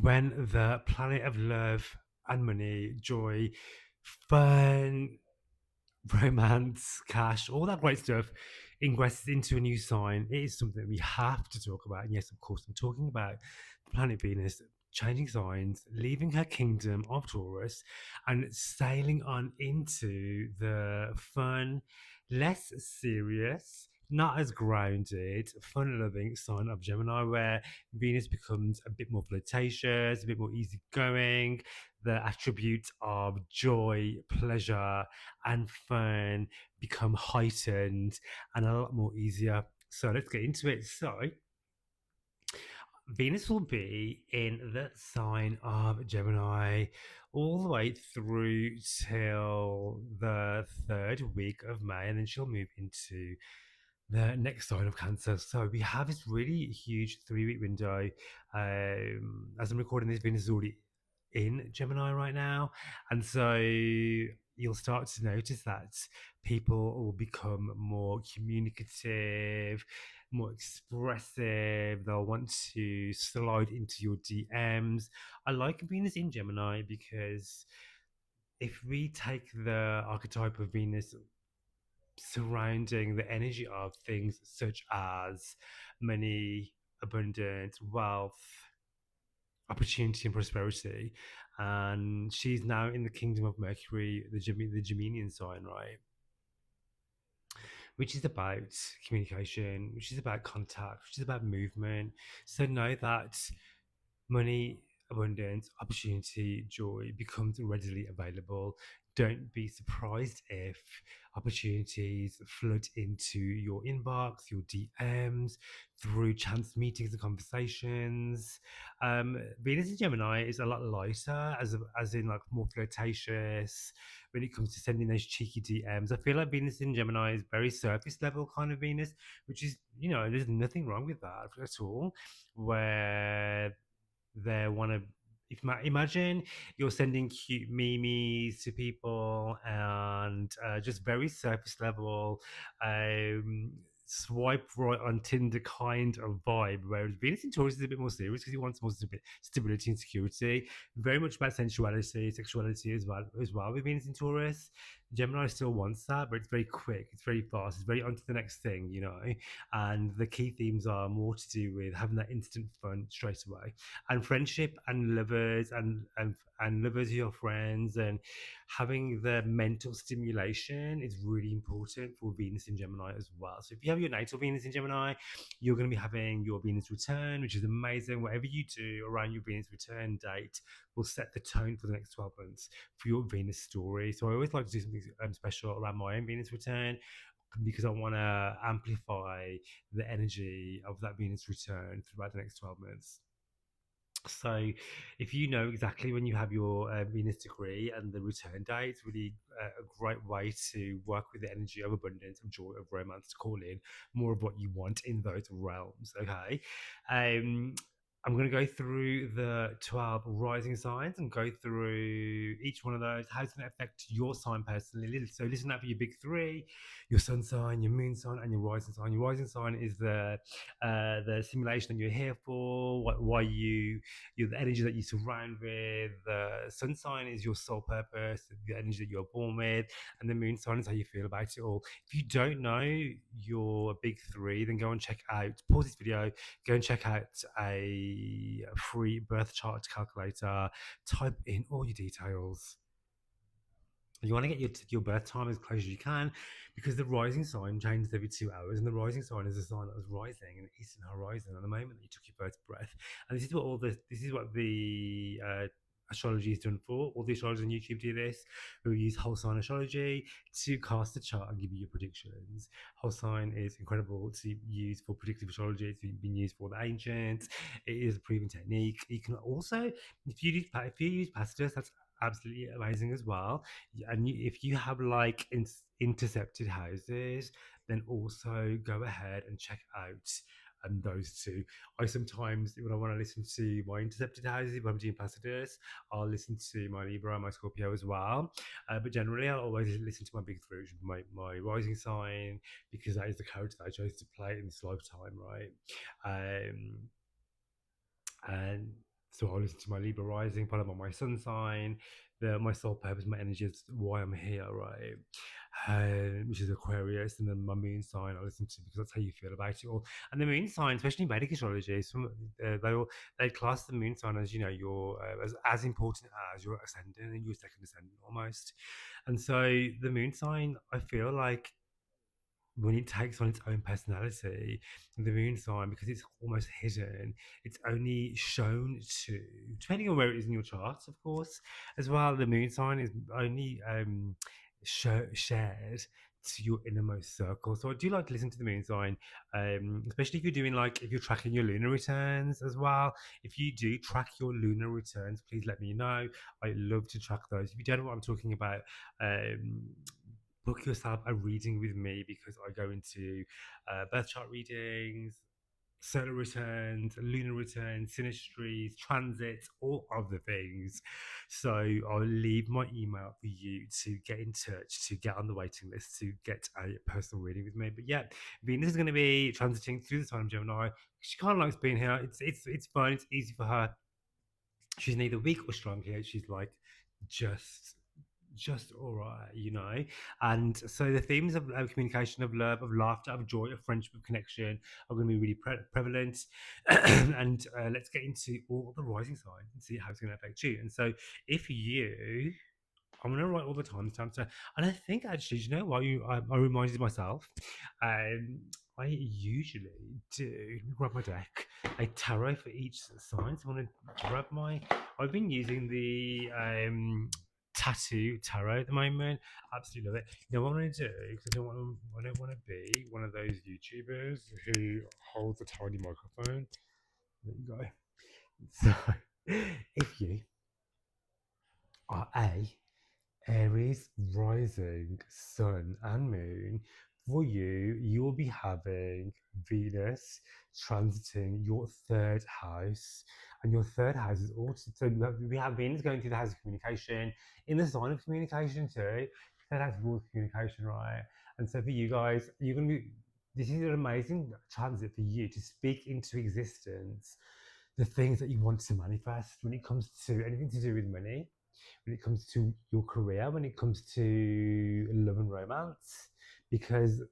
when the planet of love and money, joy, fun, romance, cash, all that great stuff ingresses into a new sign, it is something we have to talk about. And yes, of course, I'm talking about planet Venus changing signs, leaving her kingdom of Taurus and sailing on into the fun, less serious, not as grounded, fun loving sign of Gemini, where Venus becomes a bit more flirtatious, a bit more easygoing. The attributes of joy, pleasure, and fun become heightened and a lot more easier. So let's get into it. So Venus will be in the sign of Gemini all the way through till the third week of May, and then she'll move into the next sign of Cancer. So we have this really huge 3 week window. As I'm recording this, Venus is already in Gemini right now, and so you'll start to notice that people will become more communicative, more expressive. They'll want to slide into your DMs. I like Venus in Gemini because if we take the archetype of Venus surrounding the energy of things such as money, abundance, wealth, opportunity, and prosperity, and she's now in the kingdom of Mercury, the Geminian sign, right? Which is about communication, which is about contact, which is about movement. So know that money, abundance, opportunity, joy becomes readily available. Don't be surprised if opportunities flood into your inbox, your DMs, through chance meetings and conversations. Venus in Gemini is a lot lighter, as in like more flirtatious when it comes to sending those cheeky DMs. I feel like Venus in Gemini is very surface level kind of Venus, which is, there's nothing wrong with that at all. Where they want to, if imagine you're sending cute memes to people and just very surface level, um swipe right on Tinder kind of vibe, whereas Venus in Taurus is a bit more serious because he wants more stability and security, very much about sensuality, sexuality as well with Venus in Taurus. Gemini still wants that, but it's very quick, it's very fast, it's very on to the next thing, and the key themes are more to do with having that instant fun straight away, and friendship and lovers, and lovers who are friends, and having the mental stimulation is really important for Venus in Gemini as well. So if you have your natal Venus in Gemini, you're going to be having your Venus return, which is amazing. Whatever you do around your Venus return date will set the tone for the next 12 months for your Venus story. So I always like to do something special around my own Venus return, because I want to amplify the energy of that Venus return throughout the next 12 months. So, if you know exactly when you have your Venus degree and the return date, it's really a great way to work with the energy of abundance, of joy, of romance, to call in more of what you want in those realms. Okay. Um, I'm going to go through the 12 rising signs and go through each one of those. How it's going to affect your sign personally. So, listen out for your big three: your sun sign, your moon sign, and your rising sign. Your rising sign is the simulation that you're here for, why you're the energy that you surround with. The sun sign is your soul purpose, the energy that you're born with, and the moon sign is how you feel about it all. If you don't know your big three, then go and check out, pause this video, go and check out a free birth chart calculator, type in all your details. You want to get your birth time as close as you can, because the rising sign changes every 2 hours, and the rising sign is a sign that was rising in the eastern horizon at the moment that you took your first breath. And this is what the astrology is done for. All the astrologers on YouTube do this. We use whole sign astrology to cast the chart and give you your predictions. Whole sign is incredible to use for predictive astrology. It's been used for the ancients. It is a proven technique. You can also, if you use Pastus, that's absolutely amazing as well. And if you have like intercepted houses, then also go ahead and check out those two. I sometimes, when I want to listen to my intercepted houses, if I'm doing Placidus, I'll listen to my Libra and my Scorpio as well. But generally, I'll always listen to my big three, which is my rising sign, because that is the character that I chose to play in this lifetime, right? And So I'll listen to my Libra rising, followed by my sun sign, my soul purpose, my energy is why I'm here, right? Which is Aquarius, and then my moon sign I listen to because that's how you feel about it all. And the moon sign, especially in Vedic astrology, they class the moon sign as your as important as your ascendant and your second ascendant almost. And so the moon sign, I feel like when it takes on its own personality, the moon sign, because it's almost hidden, it's only shown to, depending on where it is in your chart, of course, as well. The moon sign is only shared to your innermost circle. So I do like to listen to the moon sign, especially if you're doing like if you're tracking your lunar returns as well. If you do track your lunar returns, please let me know. I love to track those. If you don't know what I'm talking about, um, book yourself a reading with me because I go into birth chart readings, solar returns, lunar returns, synastries, transits, all of the things. So I'll leave my email for you to get in touch, to get on the waiting list, to get a personal reading with me. But yeah, Venus is going to be transiting through the sign of Gemini. She kind of likes being here. It's fun. It's easy for her. She's neither weak or strong here. She's like just all right, you know. And so the themes of communication, of love, of laughter, of joy, of friendship, of connection are going to be really prevalent. And let's get into all the rising signs and see how it's going to affect you. And so if you I'm gonna write all the timestamps down, and I think actually, you know what? I reminded myself. Um, I usually do. Let me grab my deck. A tarot for each sign. So I'm gonna grab my. I've been using the tattoo tarot at the moment. Absolutely love it. You know what I'm gonna do? Because I don't want to be one of those YouTubers who holds a tiny microphone. There you go. So, if you are a Aries rising, sun, and moon, for you, you'll be having Venus transiting your third house. And your third house is also, so we have Venus going through the house of communication, in the sign of communication too. Third house rules communication, right? And so for you guys, you're going to be, this is an amazing transit for you to speak into existence the things that you want to manifest when it comes to anything to do with money, when it comes to your career, when it comes to love and romance, because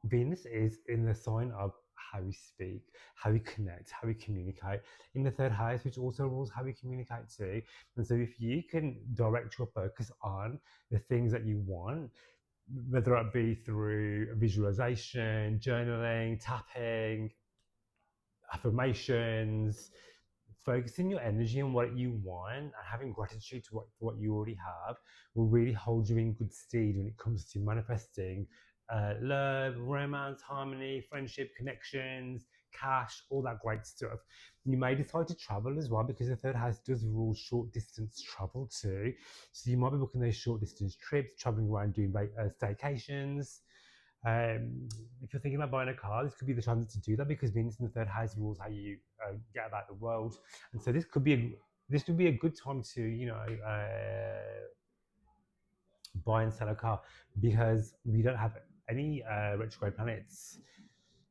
Venus is in the sign of how we speak, how we connect, how we communicate. In the third house, which also rules how we communicate too. And so, if you can direct your focus on the things that you want, whether it be through visualization, journaling, tapping, affirmations, focusing your energy on what you want and having gratitude to what you already have will really hold you in good stead when it comes to manifesting love, romance, harmony, friendship, connections, cash, all that great stuff. You may decide to travel as well because the third house does rule short distance travel too. So you might be booking those short distance trips, traveling around doing staycations. If you're thinking about buying a car, this could be the chance to do that because Venus in the third house rules how you get about the world, and so this would be a good time to buy and sell a car because we don't have any retrograde planets.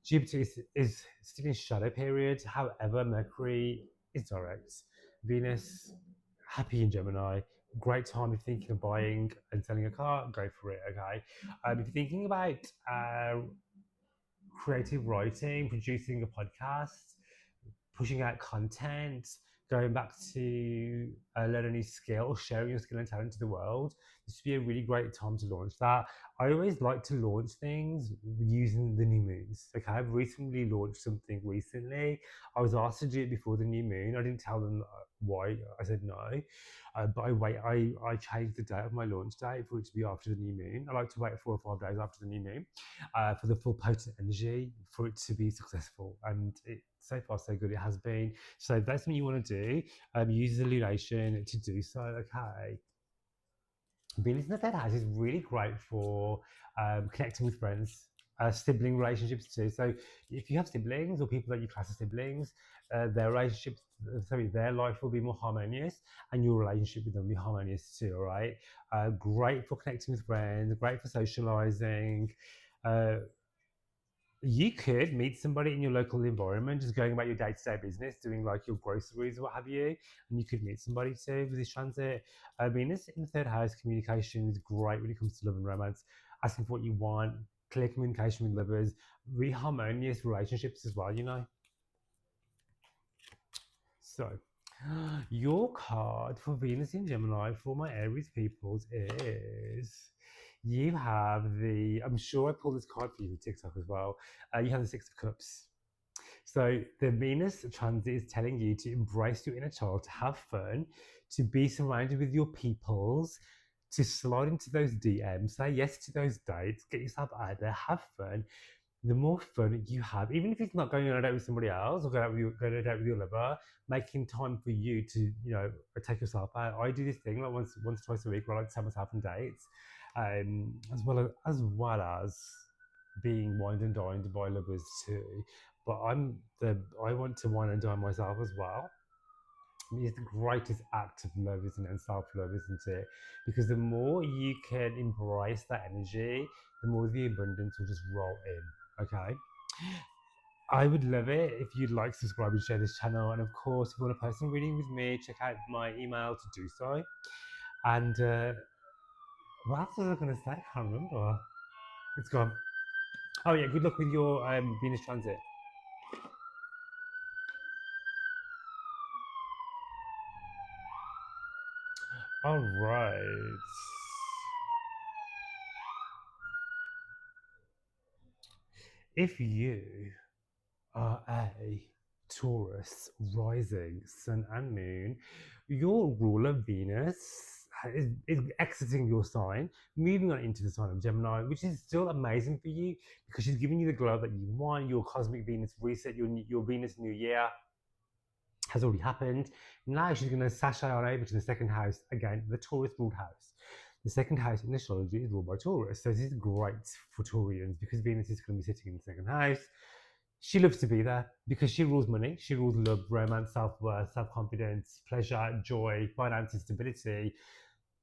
Jupiter is still in shadow period. However, Mercury is direct. Venus, happy in Gemini. Great time if you're thinking of buying and selling a car, go for it. Okay. If you're thinking about creative writing, producing a podcast, pushing out content, going back to learn a new skill, sharing your skill and talent to the world. This would be a really great time to launch that. I always like to launch things using the new moons. Okay, I've recently launched something recently. I was asked to do it before the new moon. I didn't tell them why. I said no. But I changed the date of my launch date for it to be after the new moon. I like to wait 4 or 5 days after the new moon for the full potent energy for it to be successful. And so far so good it has been. So if that's what you want to do, use the lunation to do so. Okay. Venus in the third house is really great for connecting with friends, sibling relationships too. So if you have siblings or people that you class as siblings, their relationships, their life will be more harmonious, and your relationship with them will be harmonious too. All right. Great for connecting with friends. Great for socializing. Uh, You could meet somebody in your local environment, just going about your day-to-day business, doing like your groceries or what have you, and you could meet somebody too with this transit. Venus in the third house, communication is great when it comes to love and romance, asking for what you want, clear communication with lovers, really harmonious relationships as well, you know. So, your card for Venus in Gemini for my Aries peoples is you have the. I'm sure I pulled this card for you on TikTok as well. You have the Six of Cups. So the Venus transit is telling you to embrace your inner child, to have fun, to be surrounded with your peoples, to slide into those DMs, say yes to those dates, get yourself out there, have fun. The more fun you have, even if it's not going on a date with somebody else or going on a date with your lover, making time for you to, take yourself out. I do this thing like once, twice a week where I like to have myself on dates, as well as being wined and dined by lovers too. But I want to wine and dine myself as well. It's the greatest act of love, isn't it? And self love, isn't it? Because the more you can embrace that energy, the more the abundance will just roll in. Okay. I would love it if you'd like, subscribe, and share this channel. And of course, if you want a personal reading with me, check out my email to do so. And what else was I going to say? I can't remember. It's gone. Oh, yeah. Good luck with your Venus transit. All right. If you are a Taurus rising sun and moon, your ruler Venus is exiting your sign, moving on into the sign of Gemini, which is still amazing for you because she's giving you the glow that you want. Your cosmic Venus reset, your Venus New Year has already happened. Now she's going to sashay on over to the second house again, the Taurus ruled house. The second house in astrology is ruled by Taurus, so this is great for Taurians because Venus is going to be sitting in the second house. She loves to be there because she rules money, she rules love, romance, self worth, self confidence, pleasure, joy, finances, stability.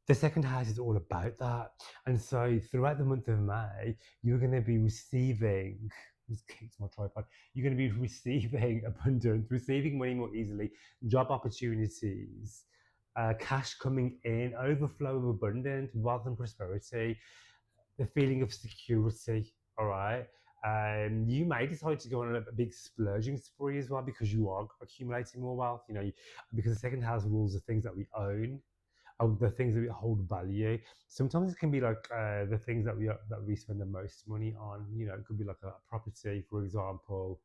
The second house is all about that. And so throughout the month of May, you're going to be receiving, just kicked my tripod, you're going to be receiving abundance, receiving money more easily, job opportunities, cash coming in, overflow of abundance, wealth and prosperity, the feeling of security. All right. You may decide to go on a big splurging spree as well because you are accumulating more wealth. Because the second house rules the things that we own, the things that we hold value. Sometimes it can be like the things that we spend the most money on. It could be like a property, for example.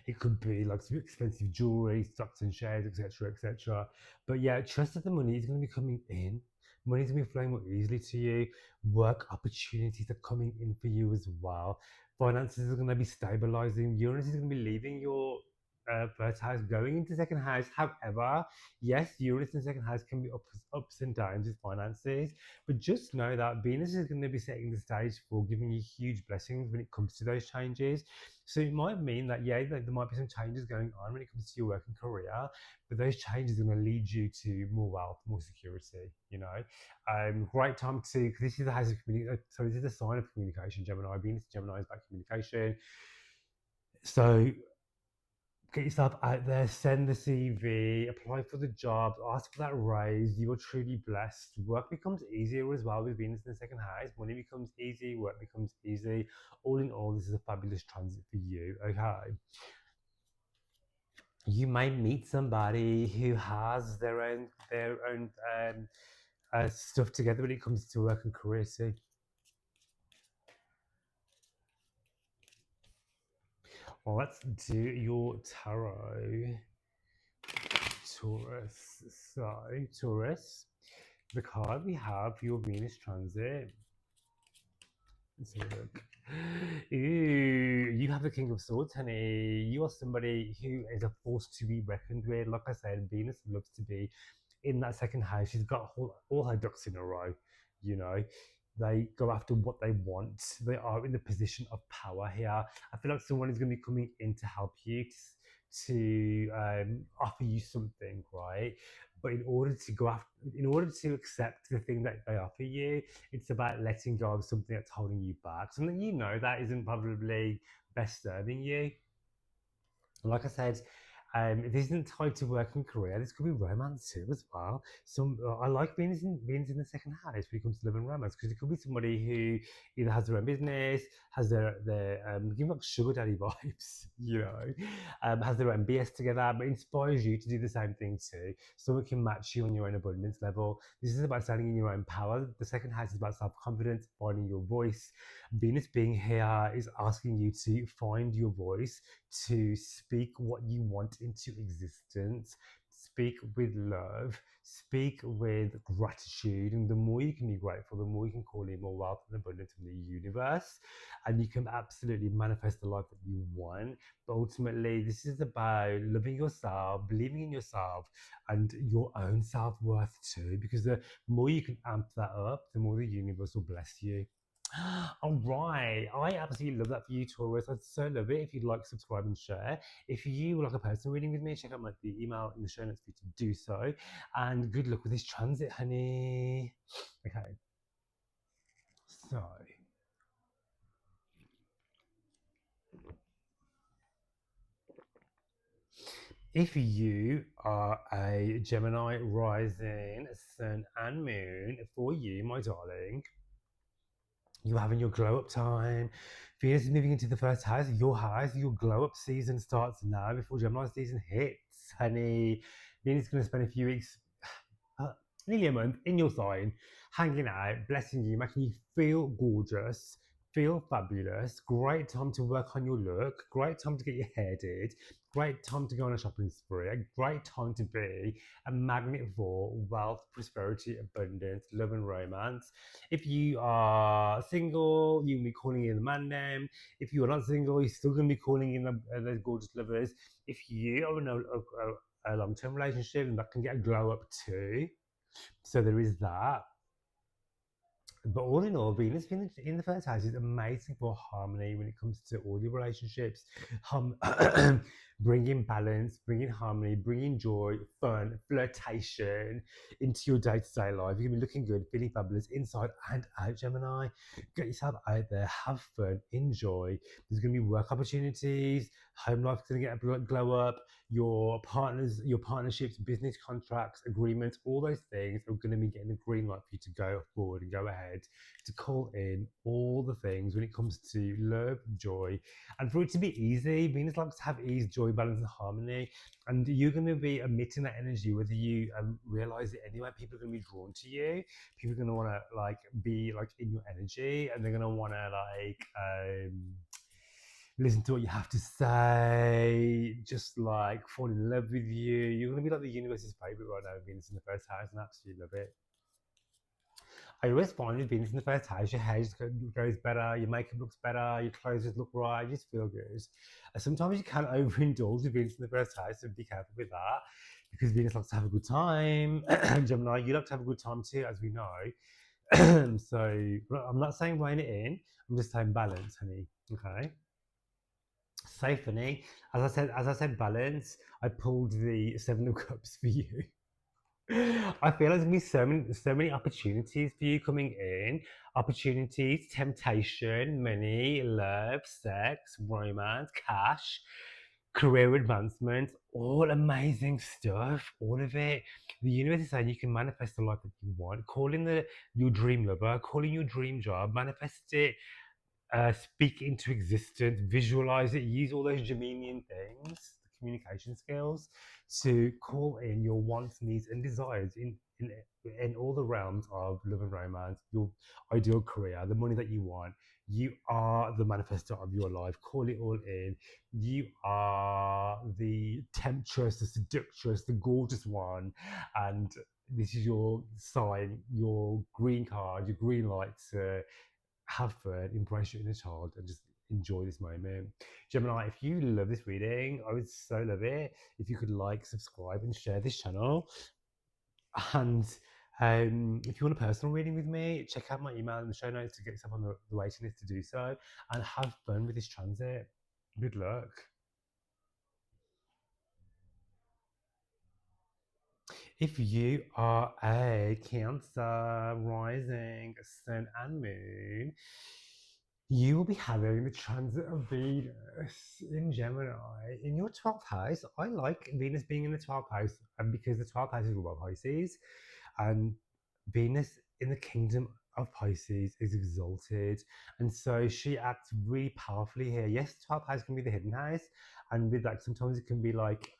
It could be like some expensive jewelry, stocks and shares, etc., etc. But yeah, trust that the money is going to be coming in. Money is going to be flowing more easily to you. Work opportunities are coming in for you as well. Finances are going to be stabilizing. Uranus is going to be leaving your first house, going into second house. However, yes, Uranus in second house can be ups and downs with finances, but just know that Venus is going to be setting the stage for giving you huge blessings when it comes to those changes. So it might mean that, yeah, there might be some changes going on when it comes to your work and career, but those changes are going to lead you to more wealth, more security, Great time to, because this is the house of communication, so this is a sign of communication, Gemini. Venus Gemini is about communication. So get yourself out there, send the CV, apply for the job, ask for that raise. You are truly blessed. Work becomes easier as well with Venus in the second house. Money becomes easy, work becomes easy. All in all, this is a fabulous transit for you. Okay. You might meet somebody who has their own stuff together when it comes to work and career too. Well, let's do your tarot. Taurus. So, Taurus, the card we have for your Venus transit. Let's have a look. Ooh, you have the King of Swords, honey. You are somebody who is a force to be reckoned with. Like I said, Venus loves to be in that second house. She's got all her ducks in a row. You know, they go after what they want. They are in the position of power here. I feel like someone is going to be coming in to help you to offer you something, right? But in order to accept the thing that they offer you, it's about letting go of something that's holding you back, something you know that isn't probably best serving you. Like I said, this isn't tied to work and career. This could be romance too, as well. I like Venus in the second house when it comes to love and romance, because it could be somebody who either has their own business, has their give me like sugar daddy vibes, has their own BS together, but inspires you to do the same thing too. So it can match you on your own abundance level. This is about standing in your own power. The second house is about self confidence, finding your voice. Venus being here is asking you to find your voice, to speak what you want into existence, speak with love, speak with gratitude. And the more you can be grateful, the more you can call in more wealth and abundance from the universe. And you can absolutely manifest the life that you want. But ultimately, this is about loving yourself, believing in yourself, and your own self worth too. Because the more you can amp that up, the more the universe will bless you. All right. I absolutely love that for you, Taurus. I'd so love it if you'd like, subscribe, and share. If you would like a personal reading with me, check out the email in the show notes for you to do so. And good luck with this transit, honey. Okay. So, if you are a Gemini rising, sun, and moon, for you, my darling, you're having your glow up time. Venus is moving into the first house, your house. Your glow up season starts now before Gemini season hits, honey. Venus is going to spend a few weeks, uh, nearly a month, in your sign, hanging out, blessing you, making you feel gorgeous, feel fabulous. Great time to work on your look. Great time to get your hair did. Great time to go on a shopping spree. A great time to be a magnet for wealth, prosperity, abundance, love, and romance. If you are single, you'll be calling in the man name. If you are not single, you're still going to be calling in the gorgeous lovers. If you are in a long-term relationship, and that can get a glow up too. So there is that. But all in all, Venus being in the first house is amazing for harmony when it comes to all your relationships. Bringing balance, bringing harmony, bringing joy, fun, flirtation into your day-to-day life. You're going to be looking good, feeling fabulous inside and out, Gemini. Get yourself out there, have fun, enjoy. There's going to be work opportunities, home life's going to get a glow up, your partnerships, business contracts, agreements, all those things are going to be getting a green light for you to go forward and go ahead, to call in all the things when it comes to love, joy, and for it to be easy. Venus likes to have ease, joy, balance, and harmony, and you're going to be emitting that energy whether you realize it anyway. People are going to be drawn to you. People are going to want to be in your energy, and they're going to want to listen to what you have to say, just fall in love with you. You're going to be like the universe's favorite right now, Venus in the first house, and I absolutely love it. I always find with Venus in the first house, your hair just goes better, your makeup looks better, your clothes just look right, you just feel good. Sometimes you can overindulge with Venus in the first house, so be careful with that, because Venus likes to have a good time. Gemini, you like to have a good time too, as we know. So I'm not saying rein it in, I'm just saying balance, honey. Okay. So funny. As I said, balance. I pulled the Seven of Cups for you. I feel there's gonna be so many opportunities for you coming in. Opportunities, temptation, money, love, sex, romance, cash, career advancement, all amazing stuff. All of it. The universe is saying you can manifest the life that you want. Call in your dream lover, call in your dream job, manifest it, speak into existence, visualize it, use all those Geminian things, the communication skills, to call in your wants, needs, and desires in all the realms of love and romance, your ideal career, the money that you want. You are the manifestor of your life. Call it all in. You are the temptress, the seductress, the gorgeous one, and this is your sign, your green card, your green light to have fun, embrace your inner child, and just enjoy this moment. Gemini, if you love this reading, I would so love it if you could subscribe, and share this channel. And if you want a personal reading with me, check out my email in the show notes to get yourself on the waiting list to do so. And have fun with this transit. Good luck. If you are a Cancer rising, sun, and moon, you will be having the transit of Venus in Gemini in your 12th house. I like Venus being in the 12th house because the 12th house is ruled by Pisces, and Venus in the kingdom of Pisces is exalted, and so she acts really powerfully here. Yes, 12th house can be the hidden house, and with that, sometimes it can be like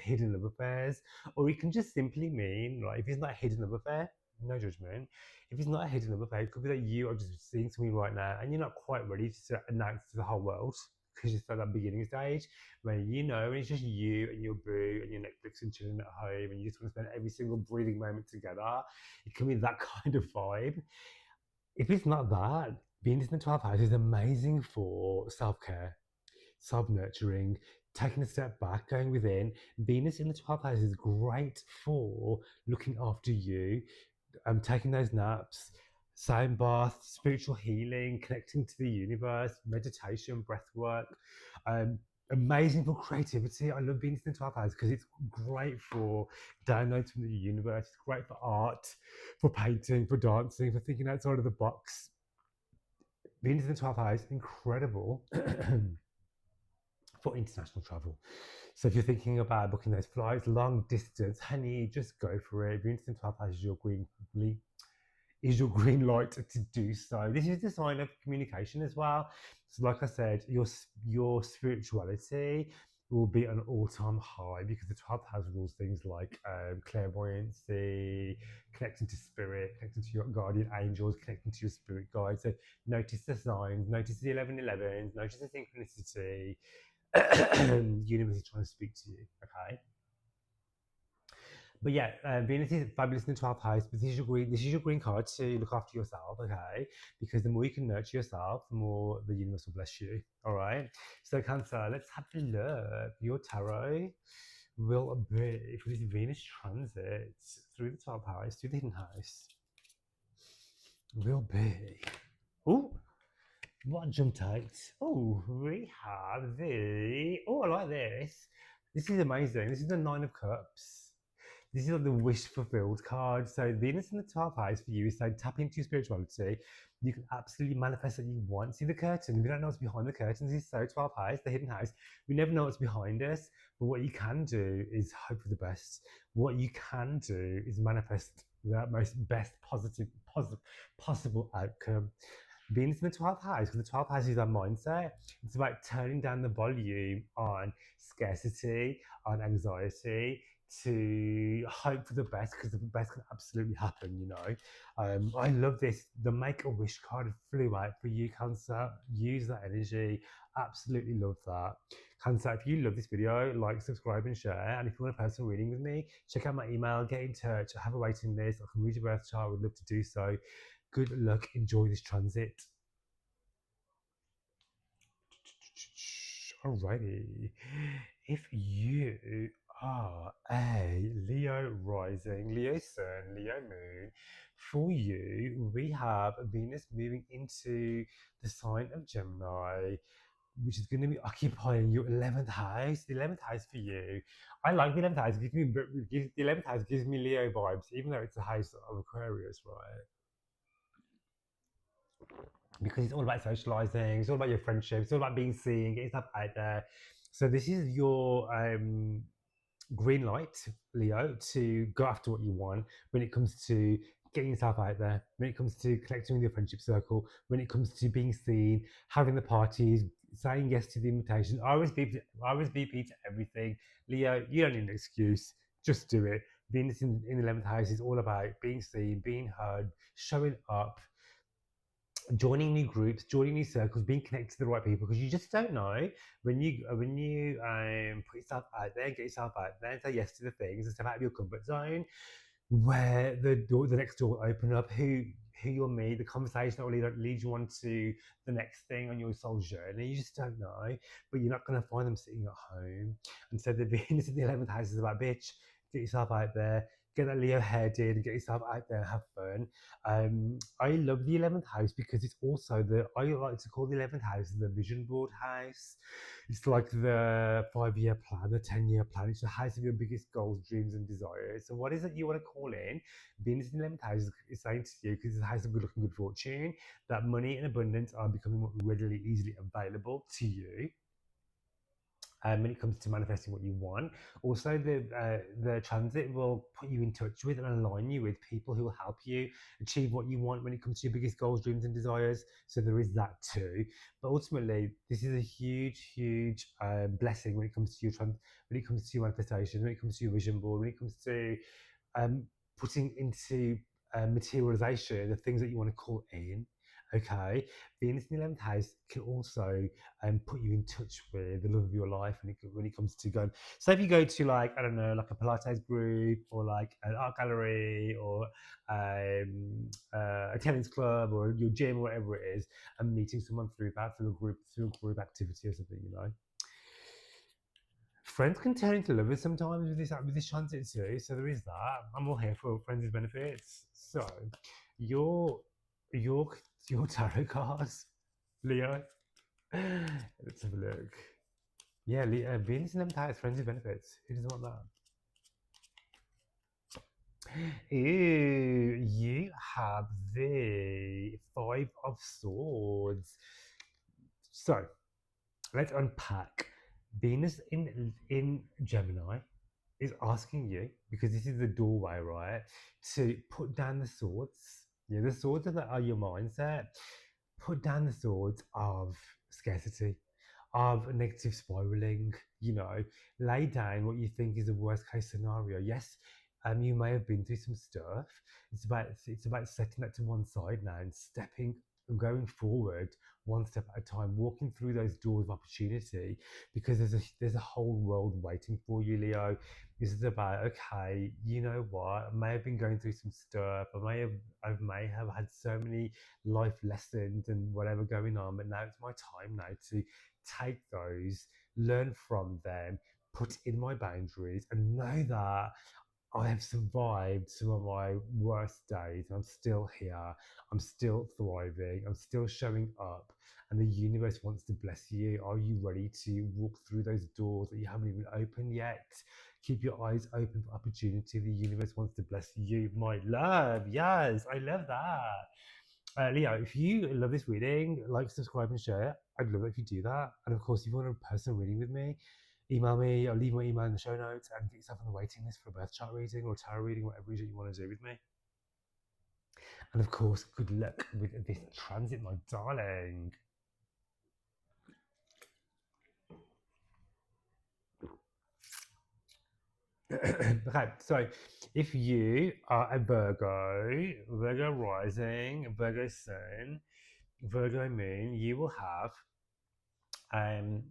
hidden love affairs, or it can just simply mean, like, if it's not a hidden love affair, no judgment. If it's not a hidden love affair, it could be that you are just seeing something right now and you're not quite ready to announce to the whole world because you're still at that beginning stage where you know, and it's just you and your boo and your Netflix and chilling at home and you just want to spend every single breathing moment together. It can be that kind of vibe. If it's not that, being in the 12th house is amazing for self care, self nurturing, taking a step back, going within. Venus in the 12th house is great for looking after you, taking those naps, sound bath, spiritual healing, connecting to the universe, meditation, breath work. Um, Amazing for creativity. I love Venus in the 12th house because it's great for downloads from the universe. It's great for art, for painting, for dancing, for thinking outside of the box. Venus in the 12th house, incredible for international travel. So if you're thinking about booking those flights, long distance, honey, just go for it. Venus in 12th house is your green light to do so. This is the sign of communication as well. So like I said, your spirituality will be an all-time high because the 12th house rules things like clairvoyancy, connecting to spirit, connecting to your guardian angels, connecting to your spirit guides. So notice the signs, notice the 1111s, notice the synchronicity. Universe is trying to speak to you, okay? But yeah, Venus is fabulous in the 12th house. But this is your green card to look after yourself, okay? Because the more you can nurture yourself, the more the universe will bless you. All right. So Cancer, let's have a look. Your tarot will be for this Venus transit through the 12th house, through the hidden house. Will be. Oh, what jumped out? Oh, we have the. Oh, I like this. This is amazing. This is the Nine of Cups. This is like the wish fulfilled card. So Venus in the 12th house for you is saying tap into your spirituality. You can absolutely manifest what you want. See the curtain. We don't know what's behind the curtains. This is so 12th house, the hidden house. We never know what's behind us. But what you can do is hope for the best. What you can do is manifest the most best possible outcome. Venus in the 12th house, because the 12th house is our mindset. It's about turning down the volume on scarcity, on anxiety, to hope for the best because the best can absolutely happen, you know. I love this. The Make a Wish card flew out for you, Cancer. Use that energy. Absolutely love that. Cancer, if you love this video, like, subscribe, and share. And if you want a personal reading with me, check out my email, get in touch. I have a waiting list. I can read your birth chart. I would love to do so. Good luck. Enjoy this transit. Alrighty. If you are a Leo rising, Leo sun, Leo moon, for you, we have Venus moving into the sign of Gemini, which is going to be occupying your 11th house. The 11th house for you. I like the 11th house. The 11th house gives me Leo vibes, even though it's a house of Aquarius, right? Because it's all about socializing, it's all about your friendships, it's all about being seen, getting stuff out there. So this is your green light, Leo, to go after what you want when it comes to getting yourself out there, when it comes to connecting with your friendship circle, when it comes to being seen, having the parties, saying yes to the invitation, RSVP to everything. Leo, you don't need an excuse, just do it. Venus in the 11th house is all about being seen, being heard, showing up, joining new groups, joining new circles, being connected to the right people, because you just don't know when you put yourself out there, get yourself out there, and say yes to the things and step out of your comfort zone, where the next door will open up, who you'll meet, the conversation that will lead you on to the next thing on your soul journey. You just don't know, but you're not going to find them sitting at home. And so the Venus in the 11th house is about, bitch, get yourself out there, get that Leo hair did, get yourself out there, have fun. I love the 11th house because it's also I like to call the 11th house the vision board house. It's like the 5-year plan, the 10-year plan. It's the house of your biggest goals, dreams, and desires. So, what is it you want to call in? Venus in the 11th house is saying to you, because it's a house of good luck and good fortune, that money and abundance are becoming more readily, easily available to you. When it comes to manifesting what you want. Also, the transit will put you in touch with and align you with people who will help you achieve what you want when it comes to your biggest goals, dreams, and desires. So there is that too. But ultimately, this is a huge, huge blessing when it comes to when it comes to your manifestation, when it comes to your vision board, when it comes to um, putting into materialization the things that you want to call in. Okay, Venus in the 11th house can also put you in touch with the love of your life when it comes to going. So if you go to like, I don't know, like a Pilates group or like an art gallery or a tennis club or your gym or whatever it is, and meeting someone through that, through a group activity or something, you know. Friends can turn into lovers sometimes with this transit too. So there is that. I'm all here for friends' benefits. So your your your tarot cards, Leo. Let's have a look. Yeah, Venus in them ties, friends with benefits. Who doesn't want that? Ooh, you have the Five of Swords. So let's unpack. Venus in Gemini is asking you, because this is the doorway, right, to put down the swords. Yeah, the swords are your mindset. Put down the swords of scarcity, of negative spiraling, you know, lay down what you think is a worst case scenario. Yes, you may have been through some stuff. It's about setting that to one side now and stepping and going forward one step at a time, walking through those doors of opportunity, because there's a whole world waiting for you, Leo. This is about, okay, you know what? I may have been going through some stuff. I may have had so many life lessons and whatever going on, but now it's my time now to take those, learn from them, put in my boundaries, and know that I have survived some of my worst days. And I'm still here. I'm still thriving. I'm still showing up. And the universe wants to bless you. Are you ready to walk through those doors that you haven't even opened yet? Keep your eyes open for opportunity. The universe wants to bless you, my love. Yes, I love that. Leo, if you love this reading, like, subscribe, and share. I'd love it if you do that. And of course, if you want a personal reading with me, email me. I'll leave my email in the show notes and get yourself on the waiting list for a birth chart reading or tarot reading, whatever it is that you want to do with me. And of course, good luck with this transit, my darling. Okay, so if you are a Virgo rising, Virgo sun, Virgo moon, you will have um,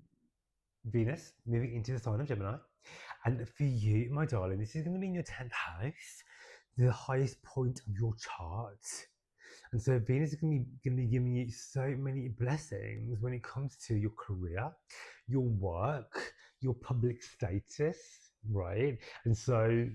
Venus moving into the sign of Gemini. And for you, my darling, this is going to be in your 10th house, the highest point of your chart. And so Venus is going to be giving you so many blessings when it comes to your career, your work, your public status, right? And so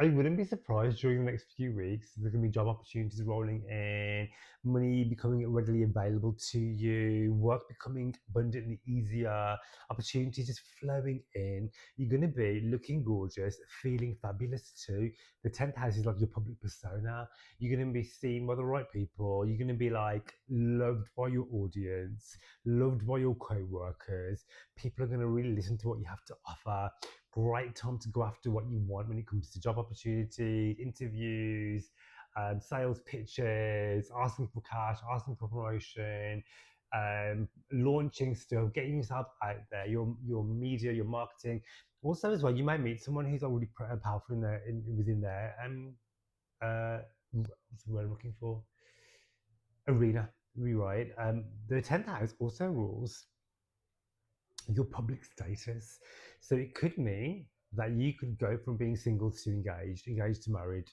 I wouldn't be surprised during the next few weeks. There's going to be job opportunities rolling in, money becoming readily available to you, work becoming abundantly easier, opportunities just flowing in. You're going to be looking gorgeous, feeling fabulous too. The 10th house is like your public persona. You're going to be seen by the right people. You're going to be like loved by your audience, loved by your co-workers. People are going to really listen to what you have to offer. Great time to go after what you want when it comes to job opportunities, interviews, sales pitches, asking for cash, asking for promotion, launching stuff, getting yourself out there, your media, your marketing. Also, as well, you might meet someone who's already powerful within there. What's the word I'm looking for? Arena. Rewrite. The 10th house also rules your public status. So it could mean that you could go from being single to engaged, engaged to married,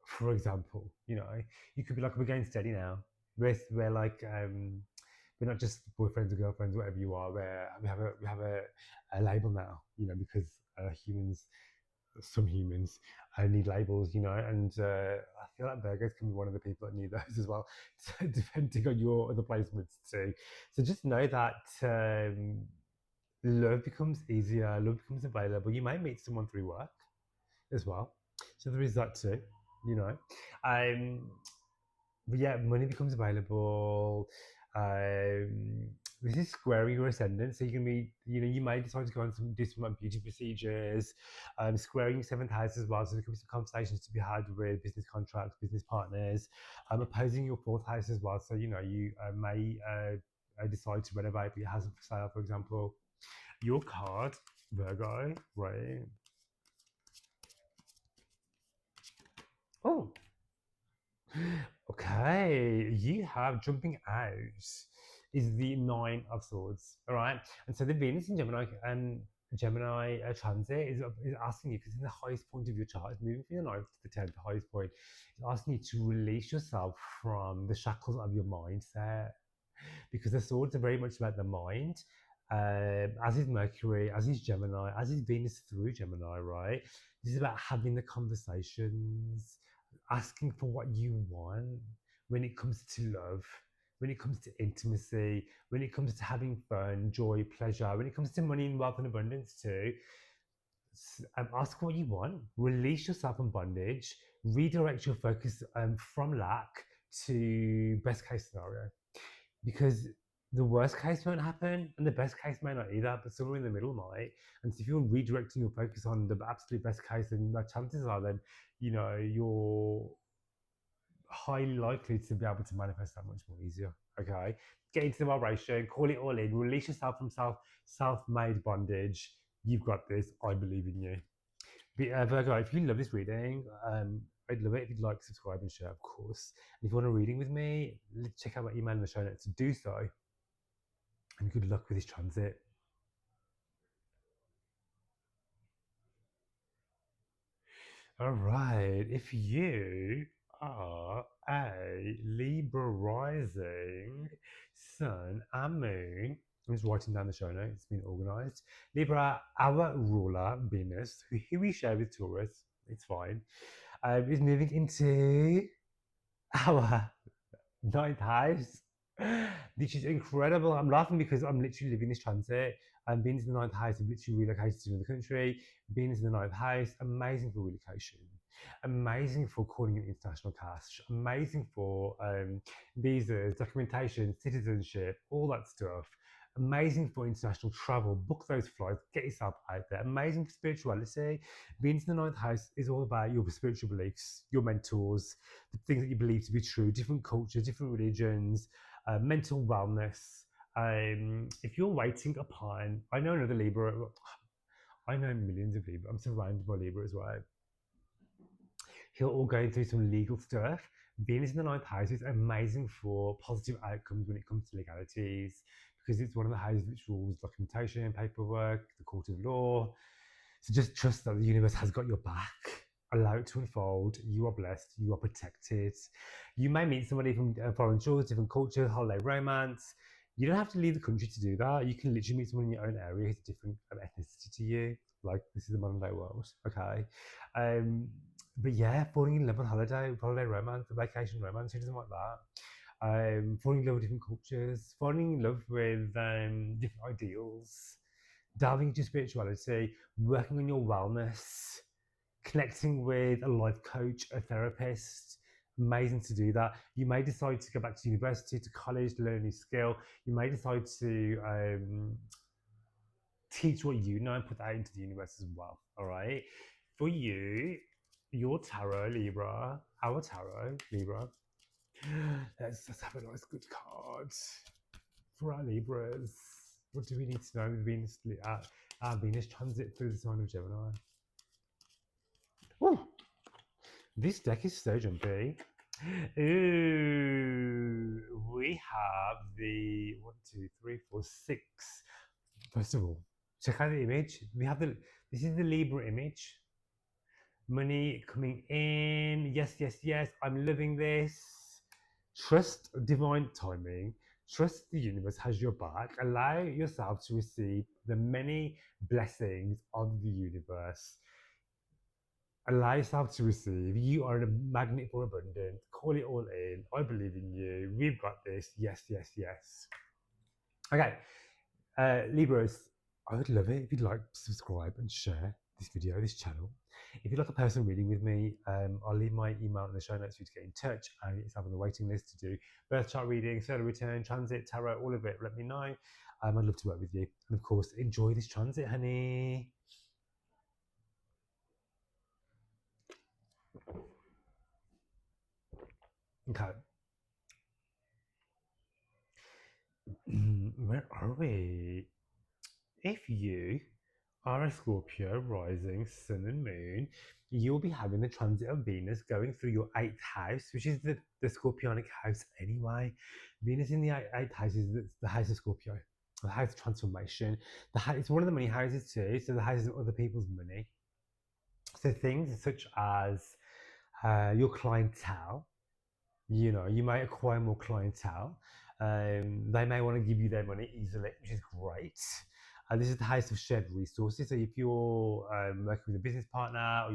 for example. You know, you could be like, we're getting steady now. We're like, we're not just boyfriends or girlfriends, whatever you are. We have a label now, you know, because humans some humans need labels, and I feel like Virgos can be one of the people that need those as well, depending on your other placements too. So just know that love becomes easier, love becomes available. You might meet someone through work as well. So there is that too, you know. Um, but yeah, money becomes available. Um, this is squaring your ascendant, so you can be, you might decide to go on some do some like beauty procedures, squaring your seventh house as well. So there could be some conversations to be had with business contracts, business partners, opposing your fourth house as well. So you may decide to renovate, but your house is for sale, for example. Your card, Virgo, right? Oh, okay, you have jumping out is the Nine of Swords, all right? And so the Venus in Gemini transit is asking you, because in the highest point of your chart, it's moving from the ninth to the 10th, the highest point, it's asking you to release yourself from the shackles of your mindset, because the swords are very much about the mind. As is Mercury, as is Gemini, as is Venus through Gemini, right? This is about having the conversations, asking for what you want when it comes to love, when it comes to intimacy, when it comes to having fun, joy, pleasure, when it comes to money and wealth and abundance too. Ask what you want, release yourself from bondage, redirect your focus from lack to best case scenario, because the worst case won't happen and the best case may not either, but somewhere in the middle might. And so if you're redirecting your focus on the absolute best case, then the chances are then, you're highly likely to be able to manifest that much more easier. Okay. Get into the vibration, call it all in, release yourself from self-made bondage. You've got this. I believe in you. But, Virgo, if you love this reading, I'd love it if you'd like, subscribe, and share, of course. And if you want a reading with me, check out my email in the show notes to do so. And good luck with this transit. All right. If you are a Libra rising, Sun, and Moon, I'm just writing down the show notes, it's been organized. Libra, our ruler, Venus, who we share with Taurus, it's fine, is moving into our ninth house, which is incredible. I'm laughing because I'm literally living this transit. And being in the ninth house, I've literally relocated to another country. Being in the ninth house, amazing for relocation, amazing for calling an international cash, amazing for visas, documentation, citizenship, all that stuff. Amazing for international travel. Book those flights, get yourself out there. Amazing for spirituality. Being in the ninth house is all about your spiritual beliefs, your mentors, the things that you believe to be true, different cultures, different religions, mental wellness. If you're waiting upon, I know another Libra, I know millions of Libra, I'm surrounded by Libra as well. He'll all going through some legal stuff. Venus in the ninth house is amazing for positive outcomes when it comes to legalities, because it's one of the houses which rules documentation, paperwork, the court of law. So just trust that the universe has got your back. Allow it to unfold. You are blessed. You are protected. You may meet somebody from foreign shores, different cultures, holiday romance. You don't have to leave the country to do that. You can literally meet someone in your own area who's a different ethnicity to you. Like, this is the modern day world. Okay. But yeah, falling in love on holiday romance, vacation romance, who doesn't like that? Falling in love with different cultures, falling in love with different ideals, delving into spirituality, working on your wellness, connecting with a life coach, a therapist. Amazing to do that. You may decide to go back to university, to college, to learn a new skill. You may decide to teach what you know and put that into the universe as well. All right. For you, your tarot, Libra, our tarot, Libra. Let's have a nice good card for our Libras. What do we need to know with Venus transit through the sign of Gemini? Ooh, this deck is so jumpy. Ooh, we have the 1, 2, 3, 4, 6. First of all, check out the image. This is the Libra image. Money coming in. Yes, yes, yes. I'm loving this. Trust divine timing. Trust the universe has your back. Allow yourself to receive the many blessings of the universe. Allow yourself to receive. You are a magnet for abundance. Call it all in. I believe in you. We've got this. Yes, yes, yes. Okay, Libras, I would love it if you'd like to subscribe and share this video, this channel. If you'd like a personal reading with me, I'll leave my email in the show notes for you to get in touch and get yourself on the waiting list to do birth chart reading, solar return, transit, tarot, all of it. Let me know. I'd love to work with you. And of course, enjoy this transit, honey. Okay. Where are we? If you are a Scorpio rising sun and moon, you'll be having the transit of Venus going through your eighth house, which is the Scorpionic house anyway. Venus in the eighth house is the house of Scorpio, the house of transformation. It's one of the money houses too, so the houses of other people's money. So things such as your clientele, you might acquire more clientele. They may want to give you their money easily, which is great. This is the house of shared resources. So if you're working with a business partner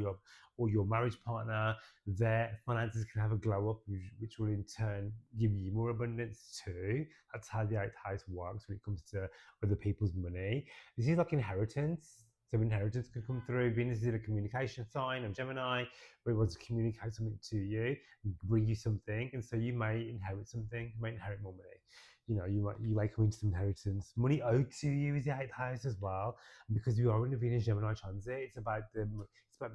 or your marriage partner, their finances can have a glow up, which will in turn give you more abundance too. That's how the eighth house works when it comes to other people's money. This is like inheritance. So inheritance could come through. Venus is a communication sign of Gemini, where it wants to communicate something to you, bring you something, and so you may inherit something. You may inherit more money. You may come into some inheritance. Money owed to you is the eighth house as well, and because you are in the Venus Gemini transit. It's about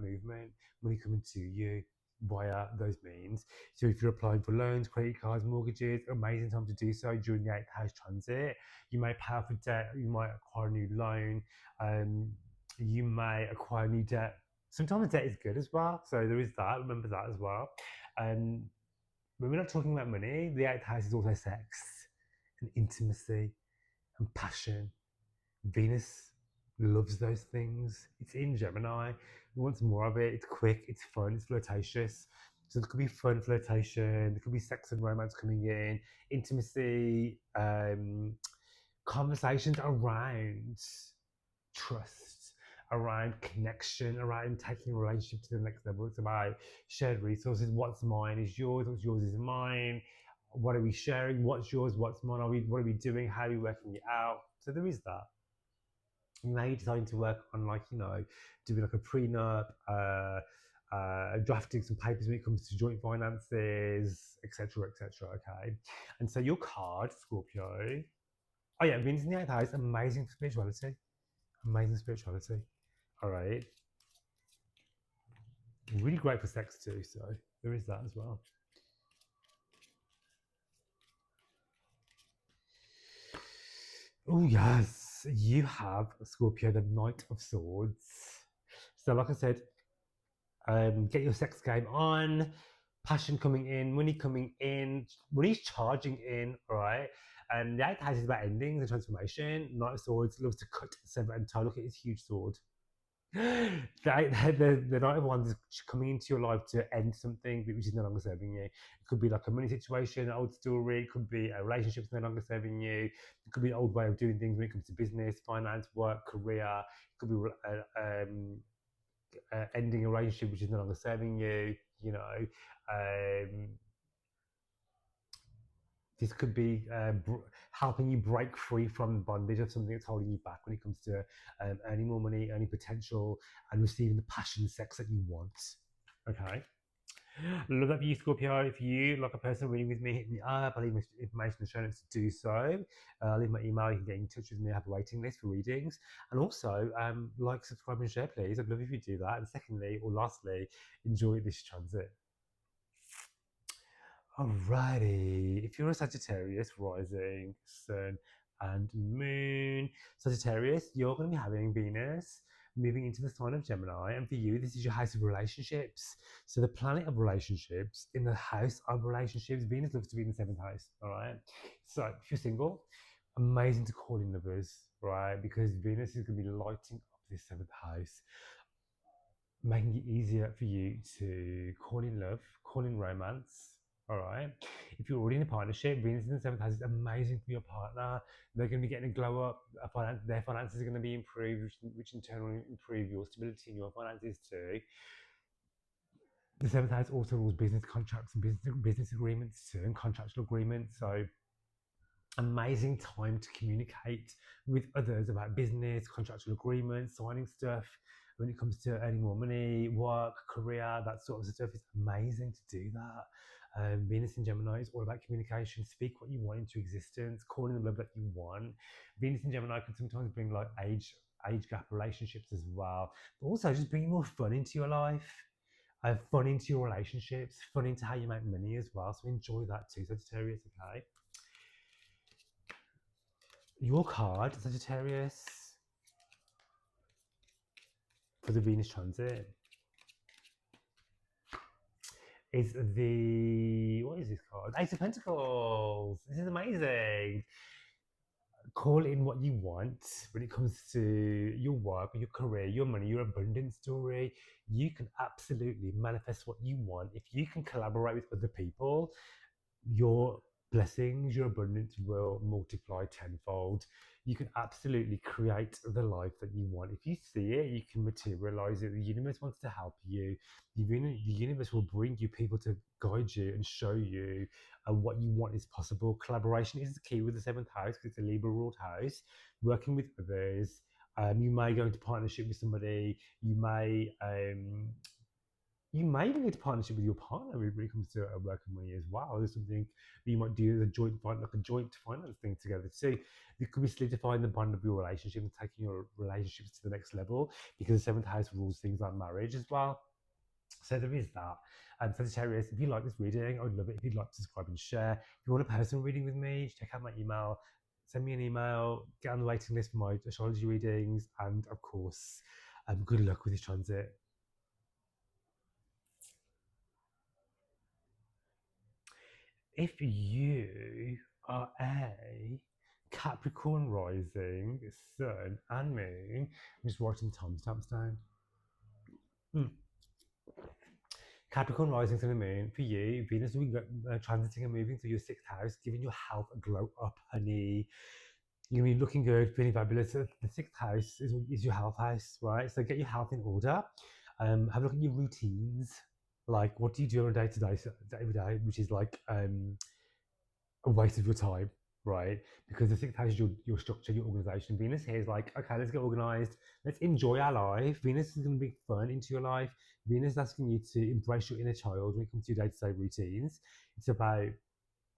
movement, money coming to you via those means. So if you're applying for loans, credit cards, mortgages, amazing time to do so during the eighth house transit. You may pay off a debt. You might acquire a new loan. You may acquire new debt. Sometimes debt is good as well, so there is that. Remember that as well. Um, when we're not talking about money, the eighth house is also sex and intimacy and passion. Venus loves those things. It's in Gemini. It wants more of it. It's quick, it's fun, it's flirtatious. So there could be fun flirtation, there could be sex and romance coming in, intimacy, conversations around trust, around connection, around taking a relationship to the next level. It's about shared resources. What's mine is yours, what's yours is mine. What are we sharing? What's yours? What's mine? What are we doing? How are we working it out? So there is that. You may be deciding to work on doing like a prenup, drafting some papers when it comes to joint finances, etc., etc. Okay, and so your card, Scorpio. Oh yeah, Venus in the eighth house, amazing spirituality. Amazing spirituality. All right. Really great for sex too. So there is that as well. Oh, yes. You have Scorpio, the Knight of Swords. So, like I said, get your sex game on, passion coming in, money's charging in, all right? And the eighth house is about endings and transformation. Knight of Swords loves to cut, sever, and tie. Look at his huge sword. The night of wands is coming into your life to end something which is no longer serving you. It could be like a money situation, an old story. It could be a relationship that's no longer serving you. It could be an old way of doing things when it comes to business, finance, work, career. It could be ending a relationship which is no longer serving you. Um, this could be helping you break free from the bondage of something that's holding you back when it comes to earning more money, earning potential, and receiving the passion sex that you want. Okay. Love that for you, Scorpio. If you like a person reading with me, hit me up. I'll leave my information in the show notes to do so. I'll leave my email. You can get in touch with me. I have a waiting list for readings. And also, like, subscribe, and share, please. I'd love if you do that. And secondly, or lastly, enjoy this transit. Alrighty, if you're a Sagittarius rising, sun, and moon, Sagittarius, you're going to be having Venus moving into the sign of Gemini, and for you, this is your house of relationships. So, the planet of relationships in the house of relationships, Venus loves to be in the seventh house. All right, so if you're single, amazing to call in lovers, right? Because Venus is going to be lighting up this seventh house, making it easier for you to call in love, call in romance. All right. If you're already in a partnership, Venus in the seventh house is amazing for your partner. They're going to be getting a glow up. Their finances are going to be improved, which in turn will improve your stability and your finances too. The seventh house also rules business contracts and business agreements too, and contractual agreements. So amazing time to communicate with others about business, contractual agreements, signing stuff. When it comes to earning more money, work, career, that sort of stuff, it's amazing to do that. Venus in Gemini is all about communication. Speak what you want into existence, call in the love that you want. Venus in Gemini can sometimes bring like age gap relationships as well, but also just bringing more fun into your life. Fun into your relationships, fun into how you make money as well. So enjoy that too, Sagittarius. Okay. Your card, Sagittarius, for the Venus transit is what is this card? Ace of Pentacles. This is amazing. Call in what you want when it comes to your work, your career, your money, your abundance story. You can absolutely manifest what you want if you can collaborate with other people. Your blessings, your abundance will multiply tenfold. You can absolutely create the life that you want. If you see it, you can materialize it. The universe wants to help you. The universe will bring you people to guide you and show you what you want is possible. Collaboration is the key with the seventh house because it's a Libra ruled house. Working with others. You may go into partnership with somebody. You may even get a partnership with your partner when it comes to work and money as well. There's something you might do as a joint finance thing together. So you could be solidifying the bond of your relationship and taking your relationships to the next level because the seventh house rules things like marriage as well. So there is that. And Sagittarius, if you like this reading, I would love it if you'd like to subscribe and share. If you want a personal reading with me, check out my email, send me an email, get on the waiting list for my astrology readings, and of course, good luck with this transit. If you are a Capricorn rising, sun, and moon, I'm just writing timestamps down. Capricorn rising, sun, and moon, for you, Venus will be transiting and moving through your sixth house, giving your health a glow up, honey. You're gonna be looking good, feeling fabulous. The sixth house is your health house, right? So get your health in order. Have a look at your routines. Like, what do you do on a day-to-day, every day, which is like a waste of your time, right? Because the sixth house is your structure, your organization. Venus here is like, okay, let's get organized. Let's enjoy our life. Venus is going to bring fun into your life. Venus is asking you to embrace your inner child when it comes to your day-to-day routines. It's about,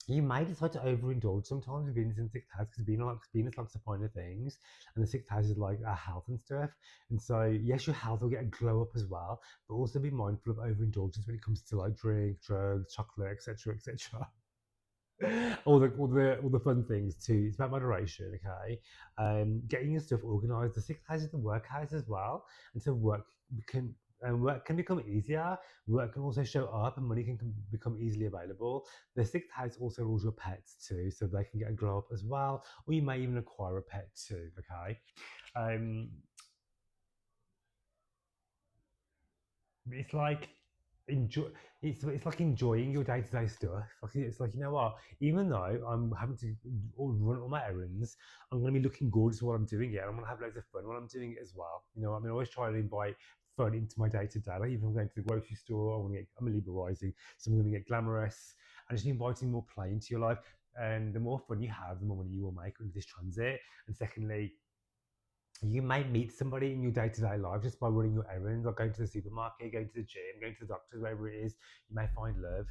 you may decide to overindulge sometimes with Venus in the sixth house because Venus likes the finer things, and the sixth house is like our health and stuff. And so, yes, your health will get a glow up as well, but also be mindful of overindulgence when it comes to like drink, drugs, chocolate, etc., etc. all the fun things too. It's about moderation, okay? Getting your stuff organized. The sixth house is the work house as well, and so can work can become easier. Work can also show up, and money can become easily available. The sixth house also rules your pets too, so they can get a glow up as well, or you may even acquire a pet too. Okay. Um, it's like enjoy it's like enjoying your day-to-day stuff. Like it's like, you know what, even though I'm having to run all my errands, I'm going to be looking gorgeous while I'm doing it, and I'm going to have loads of fun while I'm doing it as well. You know, I mean, I always try to invite fun into my day-to-day. Like even if I'm going to the grocery store, I'm a Libra rising, so I'm going to get glamorous and just inviting more play into your life. And the more fun you have, the more money you will make with this transit. And secondly, you might meet somebody in your day-to-day life just by running your errands or going to the supermarket, going to the gym, going to the doctor, wherever it is. You may find love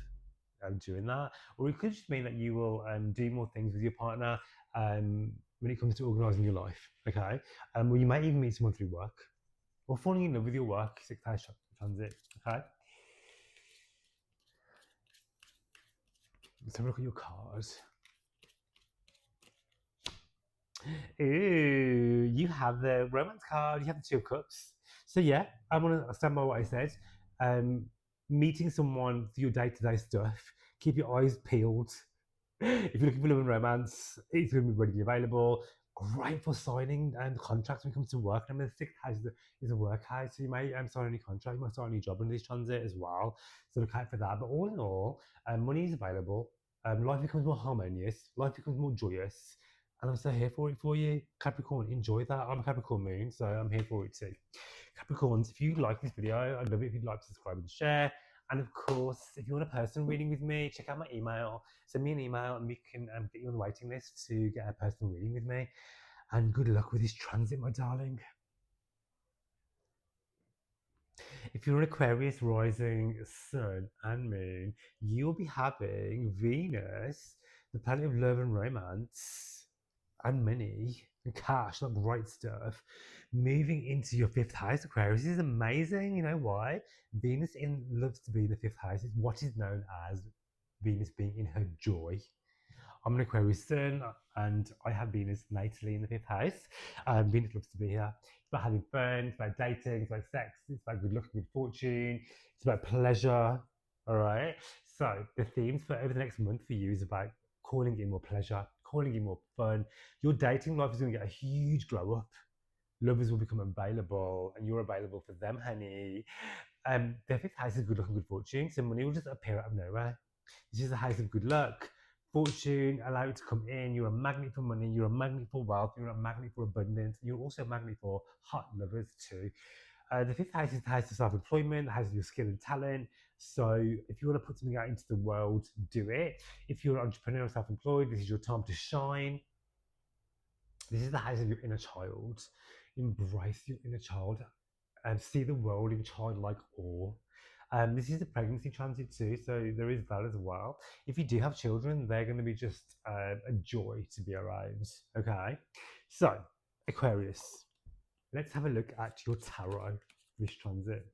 doing that, or it could just mean that you will do more things with your partner when it comes to organising your life. Okay, or you might even meet someone through work or falling in love with your work. Sixth house transit. Okay, let's have a look at your cards. Ooh, you have the romance card, you have the Two of Cups. So yeah, I'm gonna stand by what I said. Um, Meeting someone for your day-to-day stuff, keep your eyes peeled. If you're looking for love and romance, it's gonna be readily available. Great for signing contracts when it comes to work. I mean, the sixth house is a work house, so you may sign any contract, you might start a new job in this transit as well. So look out for that. But all in all, money is available. Life becomes more harmonious. Life becomes more joyous. And I'm so here for it for you. Capricorn, enjoy that. I'm a Capricorn moon, so I'm here for it too. Capricorns, if you like this video, I'd love it if you'd like to subscribe and share. And of course, if you want a personal reading with me, check out my email. Send me an email and we can get you on the waiting list to get a personal reading with me. And good luck with this transit, my darling. If you're an Aquarius rising sun and moon, you'll be having Venus, the planet of love and romance, and money and cash, like great stuff, moving into your fifth house, Aquarius. This is amazing. You know why? Venus in loves to be in the fifth house. It's what is known as Venus being in her joy. I'm an Aquarius sun and I have Venus natally in the fifth house. Venus loves to be here. It's about having fun, it's about dating, it's about sex, it's about good luck and good fortune, it's about pleasure. All right. So the themes for over the next month for you is about calling in more pleasure, calling in more fun. Your dating life is going to get a huge glow up. Lovers will become available and you're available for them, honey. The fifth house is good luck and good fortune, so money will just appear out of nowhere. This is a house of good luck. Fortune, allow it to come in. You're a magnet for money. You're a magnet for wealth. You're a magnet for abundance. You're also a magnet for hot lovers too. The fifth house is the house of self-employment, the house of your skill and talent. So if you want to put something out into the world, do it. If you're an entrepreneur or self-employed, this is your time to shine. This is the house of your inner child. Embrace your inner child and see the world in childlike awe. This is a pregnancy transit too, so there is that as well. If you do have children, they're going to be just a joy to be around. Okay, so Aquarius, let's have a look at your tarot this transit.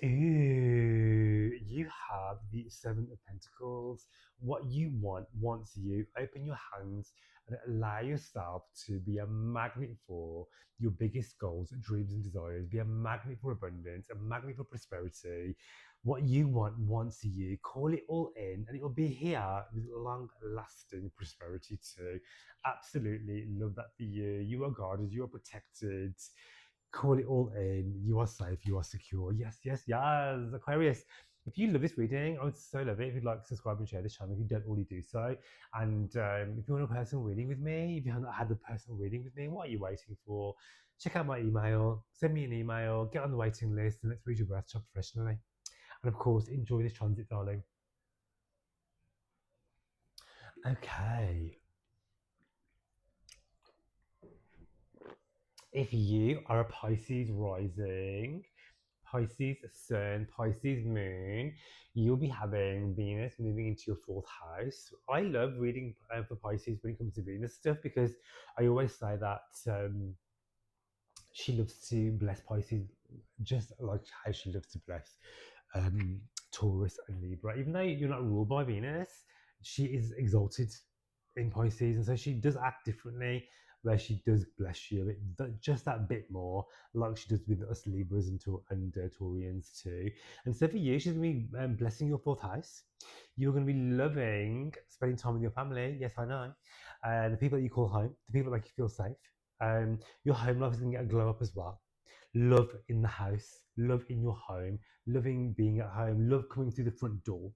Ooh, you have the Seven of Pentacles. What you want wants you. Open your hands and allow yourself to be a magnet for your biggest goals, dreams, and desires. Be a magnet for abundance, a magnet for prosperity. What you want wants you. Call it all in, and it will be here with long lasting prosperity too. Absolutely love that for you. You are guarded, you are protected. Call it all in. You are safe. You are secure. Yes, yes, yes. Aquarius. If you love this reading, I would so love it if you'd like to subscribe and share this channel if you don't already do so. And if you want a personal reading with me, if you haven't had a personal reading with me, what are you waiting for? Check out my email, send me an email, get on the waiting list, and let's read your birth chart professionally. And of course, enjoy this transit, darling. Okay. If you are a Pisces rising, Pisces sun, Pisces moon, you'll be having Venus moving into your fourth house. I love reading for Pisces when it comes to Venus stuff because I always say that she loves to bless Pisces just like how she loves to bless um, Taurus and Libra. Even though you're not ruled by Venus, she is exalted in Pisces, and so she does act differently. Where she does bless you just that bit more, like she does with us Libras and Taurians too. And so for you, she's going to be blessing your fourth house. You're going to be loving spending time with your family. Yes, I know. The people that you call home, the people that make you feel safe. Your home life is going to get a glow up as well. Love in the house, love in your home, loving being at home, love coming through the front door,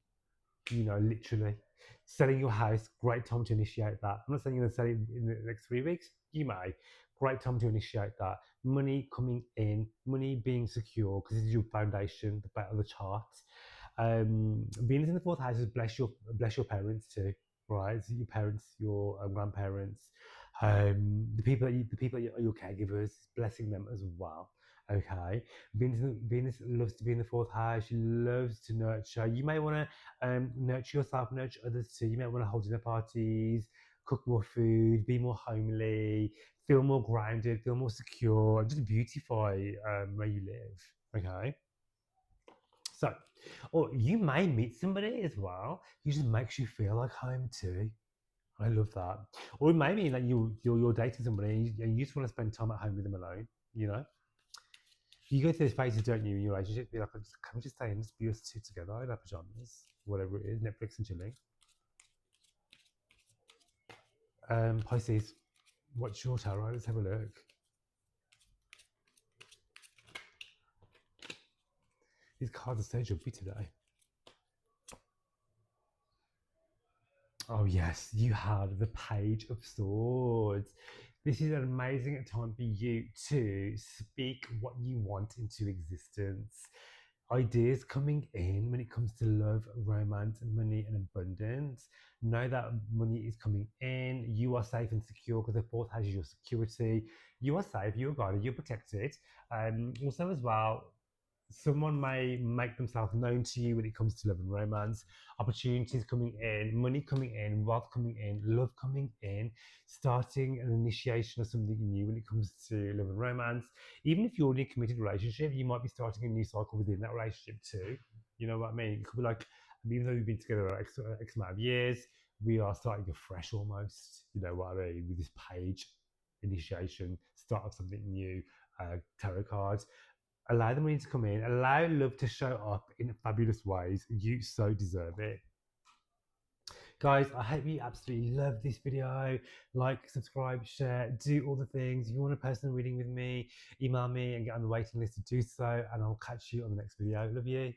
literally. Selling your house, great time to initiate that. I'm not saying you're going to sell it in the next 3 weeks. You may. Great time to initiate that. Money coming in, money being secure because this is your foundation, the base of the chart. Venus in the fourth house is bless your parents too, right? So your parents, your grandparents, the people that are your caregivers, blessing them as well. Okay, Venus loves to be in the fourth house. She loves to nurture. You may want to nurture yourself, nurture others too. You may want to hold dinner parties, cook more food, be more homely, feel more grounded, feel more secure, and just beautify where you live. Okay, so, or you may meet somebody as well who just makes you feel like home too. I love that. Or it may be that you're dating somebody and you just want to spend time at home with them alone. You know, you go through those phases, don't you, in your relationship? Be like, can we just stay and just be us two together in our pajamas, whatever it is, Netflix and chilling. Pisces, what's your tarot? Let's have a look. These cards are so jumpy today. Oh yes, you have the Page of Swords. This is an amazing time for you to speak what you want into existence. Ideas coming in when it comes to love, romance, money, and abundance. Know that money is coming in. You are safe and secure because the fourth has your security. You are safe, you're guarded, you're protected. Also, as well, someone may make themselves known to you when it comes to love and romance. Opportunities coming in, money coming in, wealth coming in, love coming in, starting an initiation of something new when it comes to love and romance. Even if you're in a committed relationship, you might be starting a new cycle within that relationship too. You know what I mean? It could be like, even though we've been together X amount of years, we are starting afresh almost. You know what I mean? With this page initiation, start of something new, tarot cards. Allow the money to come in, allow love to show up in fabulous ways. You so deserve it. Guys, I hope you absolutely love this video. Like, subscribe, share, do all the things. If you want a personal reading with me, email me and get on the waiting list to do so. And I'll catch you on the next video. Love you.